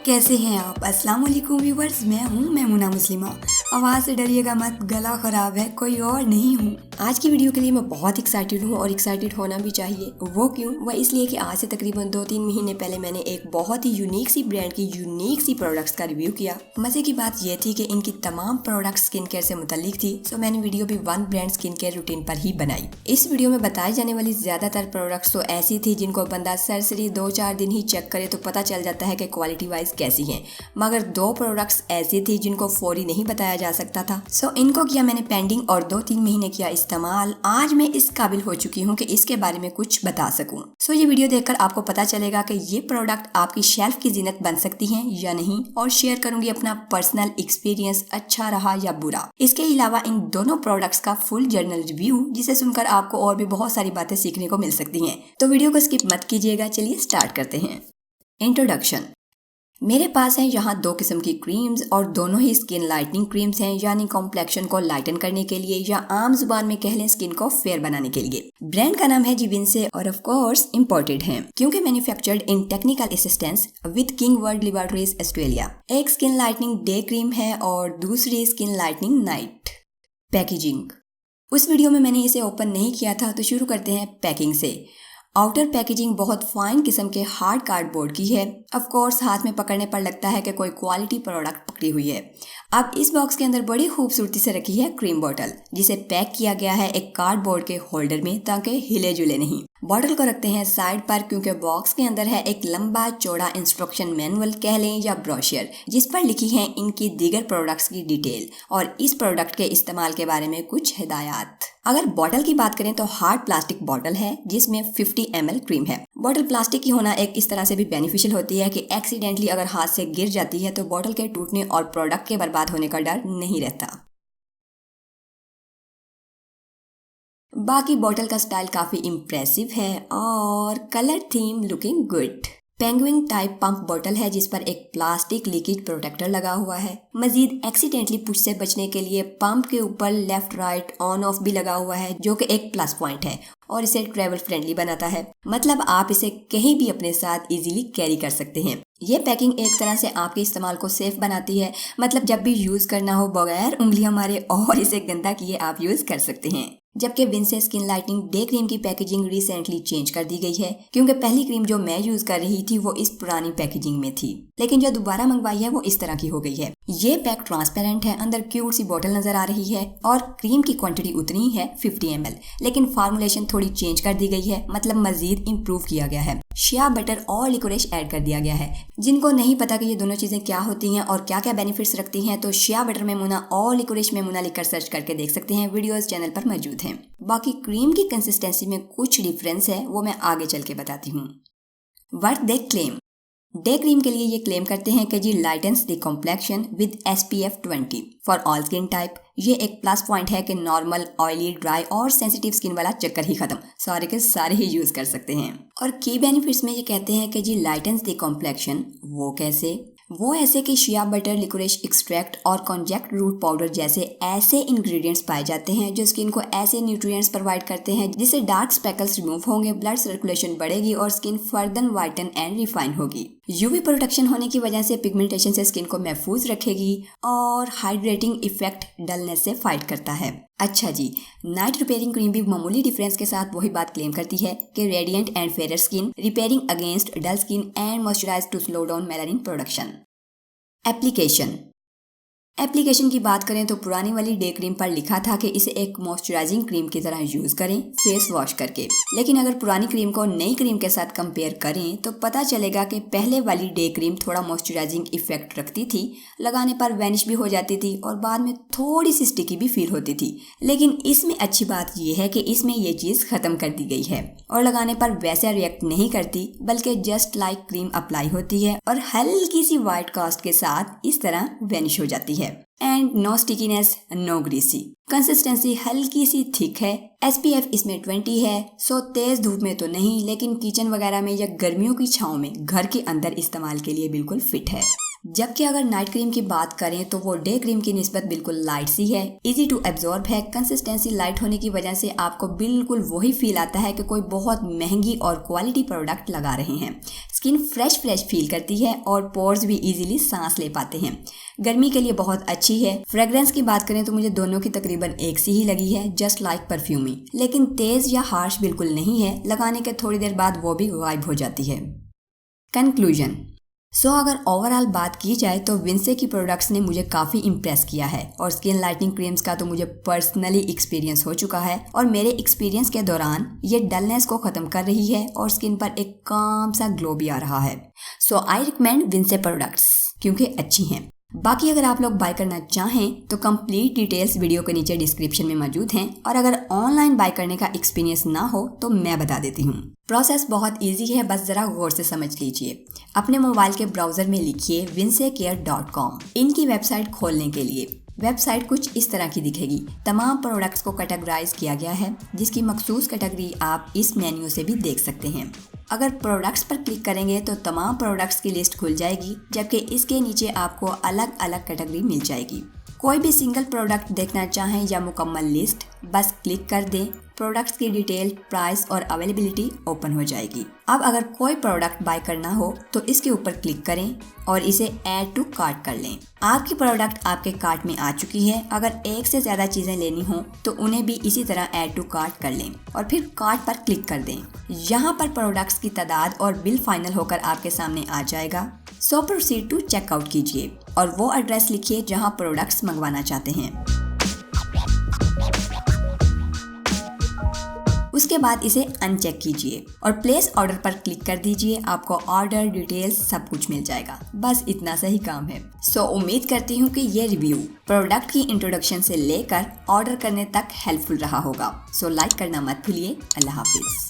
कैसे हैं आप? अस्सलाम वालेकुम व्यूवर्स, मैं हूँ मैमुना मुस्लिमा। आवाज़ से डरिएगा मत, गला ख़राब है, कोई और नहीं हूँ। आज की वीडियो के लिए मैं बहुत एक्साइटेड हूँ और एक्साइटेड होना भी चाहिए। वो क्यों? वह इसलिए कि आज से तकरीबन 2-3 महीने पहले मैंने एक बहुत ही यूनिक सी ब्रांड की यूनिक सी प्रोडक्ट्स का रिव्यू किया। मज़े की बात यह थी कि इनकी तमाम प्रोडक्ट्स स्किन केयर से मुतल्लिक थी, सो मैंने वीडियो भी one brand skin care routine पर ही बनाई। इस वीडियो में बताई जाने वाली ज़्यादातर प्रोडक्ट्स तो ऐसी थी जिनको बंदा सरसरी 2-4 दिन ही चेक करे तो पता चल जाता है कि क्वालिटी वाइज कैसी हैं, मगर 2 प्रोडक्ट्स ऐसी थी जिनको फौरी नहीं बताया जा सकता था। सो इनको किया मैंने पेंडिंग और 2-3 महीने किया इस्तेमाल। आज मैं इस काबिल हो चुकी हूँ कि इसके बारे में कुछ बता सकूँ। सो ये वीडियो देखकर आपको पता चलेगा कि ये प्रोडक्ट आपकी शेल्फ की जीनत बन सकती हैं या नहीं, और शेयर करूंगी अपना पर्सनल एक्सपीरियंस, अच्छा रहा या बुरा। इसके अलावा इन दोनों प्रोडक्ट्स का फुल जर्नल रिव्यू, जिसे सुनकर आपको और भी बहुत सारी बातें सीखने को मिल सकती हैं। तो वीडियो को स्किप मत कीजिएगा। चलिए स्टार्ट करते हैं। इंट्रोडक्शन। मेरे पास है यहाँ 2 किस्म की क्रीम्स और दोनों ही स्किन लाइटनिंग क्रीम्स हैं, यानी कॉम्प्लेक्शन को लाइटन करने के लिए या आम जुबान में कह लें स्किन को फेयर बनाने के लिए। ब्रांड का नाम है जिविंसे और ऑफ कोर्स इंपोर्टेड है क्योंकि manufactured in technical assistance with king world laboratories Australia. एक स्किन लाइटनिंग डे क्रीम है और दूसरी स्किन लाइटनिंग नाइट। पैकेजिंग। उस वीडियो में मैंने इसे ओपन नहीं किया था, तो शुरू करते हैं पैकिंग से। आउटर पैकेजिंग बहुत फाइन किस्म के हार्ड कार्डबोर्ड की है। ऑफ कोर्स हाथ में पकड़ने पर लगता है कि कोई क्वालिटी प्रोडक्ट पकड़ी हुई है। अब इस बॉक्स के अंदर बड़ी खूबसूरती से रखी है क्रीम बोतल, जिसे पैक किया गया है एक कार्डबोर्ड के होल्डर में ताकि हिले जुले नहीं। बॉटल को रखते हैं साइड पर क्योंकि बॉक्स के अंदर है एक लंबा चौड़ा इंस्ट्रक्शन मैनुअल कह लें या ब्रोशर, जिस पर लिखी है इनकी दीगर प्रोडक्ट्स की डिटेल और इस प्रोडक्ट के इस्तेमाल के बारे में कुछ हिदायत। अगर बॉटल की बात करें तो हार्ड प्लास्टिक बॉटल है जिसमें 50 ml क्रीम है। बॉटल प्लास्टिक की होना एक इस तरह से भी बेनिफिशियल होती है कि एक्सीडेंटली अगर हाथ से गिर जाती है तो बॉटल के टूटने और प्रोडक्ट के बर्बाद होने का डर नहीं रहता। बाकी बॉटल का स्टाइल काफी इम्प्रेसिव है और colour theme looking good. Penguin type pump bottle है जिस पर एक प्लास्टिक लीकेज प्रोटेक्टर लगा हुआ है। मजीद एक्सीडेंटली पुश से बचने के लिए पंप के ऊपर लेफ्ट राइट ऑन ऑफ भी लगा हुआ है, जो कि एक प्लस पॉइंट है और इसे ट्रेवल फ्रेंडली बनाता है। मतलब आप इसे कहीं भी अपने साथ इजीली कैरी कर सकते हैं। ये पैकिंग एक तरह से आपके इस्तेमाल को सेफ बनाती है, मतलब जब भी यूज करना हो बगैर उंगलियां मारे और इसे गंदा किए आप यूज कर सकते हैं। जबकि Vince skin lightening day cream की पैकेजिंग रिसेंटली चेंज कर दी गई है क्योंकि पहली क्रीम जो मैं यूज कर रही थी वो इस पुरानी पैकेजिंग में थी, लेकिन जो दोबारा मंगवाई है वो इस तरह की हो गई है। ये पैक ट्रांसपेरेंट है, अंदर क्यूट सी बोतल नजर आ रही है और क्रीम की क्वांटिटी उतनी है 50 ml, लेकिन फार्मूलेशन थोड़ी चेंज कर दी गई है, मतलब मजीद इम्प्रूव किया गया है। शिया बटर और लिकोरिश ऐड कर दिया गया है। जिनको नहीं पता कि ये दोनों चीजें क्या होती हैं और क्या क्या बेनिफिट्स रखती हैं, तो शिया बटर मेमुना और लिकोरिश मेमुना लिखकर सर्च करके देख सकते हैं। वीडियोस चैनल पर मौजूद हैं। बाकी क्रीम की कंसिस्टेंसी में कुछ डिफरेंस है, वो मैं आगे चल के बताती हूँ। What they claim. Day cream के लिए ये क्लेम करते हैं कि जी lightens the complexion with SPF 20 for all skin type. ये एक प्लस पॉइंट है कि नॉर्मल, ऑयली, ड्राई और सेंसिटिव स्किन वाला चक्कर ही खत्म, सारे के सारे ही यूज कर सकते हैं। और की बेनिफिट्स में ये कहते हैं कि जी लाइटन्स द कॉम्प्लेक्शन। वो कैसे? वो ऐसे कि शिया बटर, लिकोरिश एक्सट्रैक्ट और कॉन्जैक्ट रूट पाउडर जैसे ऐसे इंग्रेडिएंट्स पाए जाते हैं जो स्किन को ऐसे न्यूट्रिएंट्स प्रोवाइड करते हैं जिससे डार्क स्पेकल्स रिमूव होंगे, ब्लड सर्कुलेशन बढ़ेगी और स्किन फर्दर वाइटन एंड रिफाइन होगी। यूवी प्रोटेक्शन होने की वजह से पिगमेंटेशन से स्किन को महफूज रखेगी और हाइड्रेटिंग इफेक्ट डलनेस से फाइट करता है। अच्छा जी, नाइट रिपेयरिंग क्रीम भी मामूली डिफरेंस के साथ वही बात क्लेम करती है कि radiant and fair skin, repairing against dull skin and moisturise to slow down melanin production. Application की बात करें तो पुरानी वाली डे क्रीम पर लिखा था कि इसे एक मॉइस्चराइजिंग क्रीम की तरह यूज करें फेस वॉश करके, लेकिन अगर पुरानी क्रीम को नई क्रीम के साथ कंपेयर करें तो पता चलेगा कि पहले वाली डे क्रीम थोड़ा मॉइस्चराइजिंग इफेक्ट रखती थी, लगाने पर वैनिश भी हो जाती थी और बाद में थोड़ी सी स्टिकी भी फील होती थी। लेकिन इसमें अच्छी बात यह है कि इसमें ये चीज खत्म कर दी गई है और लगाने पर वैसे रिएक्ट नहीं करती, बल्कि जस्ट लाइक क्रीम अप्लाई होती है और हल्की सी व्हाइट कास्ट के साथ इस तरह वैनिश हो जाती है। And no stickiness, no greasy. Consistency हल्की सी थिक है। SPF इसमें 20 है, सो तेज धूप में तो नहीं, लेकिन किचन वगैरह में या गर्मियों की छांव में घर के अंदर इस्तेमाल के लिए बिल्कुल फिट है। जबकि अगर नाइट क्रीम की बात करें तो वो डे क्रीम की निस्बत बिल्कुल लाइट सी है, इजी टू एब्जॉर्ब है। कंसिस्टेंसी लाइट होने की वजह से आपको बिल्कुल वही फील आता है कि कोई बहुत महंगी और क्वालिटी प्रोडक्ट लगा रहे हैं। स्किन फ्रेश फील करती है और पोर्स भी इजीली सांस ले पाते हैं। गर्मी के लिए बहुत अच्छी है। फ्रेग्रेंस की बात करें तो मुझे दोनों की तकरीबन एक सी ही लगी है, जस्ट लाइक परफ्यूम ही, लेकिन तेज या हार्श बिल्कुल नहीं है। लगाने के थोड़ी देर बाद वो भी गायब हो जाती है। कंक्लूजन। अगर ओवरऑल बात की जाए तो विंसे की प्रोडक्ट्स ने मुझे काफ़ी इम्प्रेस किया है और स्किन लाइटनिंग क्रीम्स का तो मुझे पर्सनली एक्सपीरियंस हो चुका है और मेरे एक्सपीरियंस के दौरान ये डलनेस को ख़त्म कर रही है और स्किन पर एक काम सा ग्लो भी आ रहा है। आई रिकमेंड विंसे प्रोडक्ट्स क्योंकि अच्छी हैं। बाकी अगर आप लोग बाय करना चाहें तो कंप्लीट डिटेल्स वीडियो के नीचे डिस्क्रिप्शन में मौजूद हैं और अगर ऑनलाइन बाय करने का एक्सपीरियंस ना हो तो मैं बता देती हूँ। प्रोसेस बहुत इजी है, बस ज़रा गौर से समझ लीजिए। अपने मोबाइल के ब्राउज़र में लिखिए winsecare.com। इनकी वेबसाइट खोलने के लिए वेबसाइट कुछ इस तरह की दिखेगी। तमाम प्रोडक्ट्स को कैटेगराइज किया गया है, जिसकी मखसूस कैटेगरी आप इस मेन्यू से भी देख सकते हैं। अगर प्रोडक्ट्स पर क्लिक करेंगे तो तमाम प्रोडक्ट्स की लिस्ट खुल जाएगी, जबकि इसके नीचे आपको अलग अलग कैटेगरी मिल जाएगी। कोई भी सिंगल प्रोडक्ट देखना चाहें या मुकम्मल लिस्ट, बस क्लिक कर दें। प्रोडक्ट्स की डिटेल, प्राइस और अवेलेबिलिटी ओपन हो जाएगी। अब अगर कोई प्रोडक्ट बाय करना हो तो इसके ऊपर क्लिक करें और इसे ऐड टू कार्ट कर लें। आपकी प्रोडक्ट आपके कार्ट में आ चुकी है। अगर एक से ज़्यादा चीज़ें लेनी हो तो उन्हें भी इसी तरह ऐड टू कार्ट कर लें और फिर कार्ट पर क्लिक कर दें। यहाँ पर प्रोडक्ट्स की तादाद और बिल फाइनल होकर आपके सामने आ जाएगा। प्रोसीड टू चेकआउट कीजिए और वो एड्रेस लिखिए जहाँ प्रोडक्ट्स मंगवाना चाहते हैं। उसके बाद इसे अनचेक कीजिए और प्लेस ऑर्डर पर क्लिक कर दीजिए। आपको ऑर्डर डिटेल्स सब कुछ मिल जाएगा। बस इतना सा ही काम है। उम्मीद करती हूँ कि ये रिव्यू प्रोडक्ट की इंट्रोडक्शन से लेकर ऑर्डर करने तक हेल्पफुल रहा होगा। लाइक करना मत भूलिए। अल्लाह हाफिज।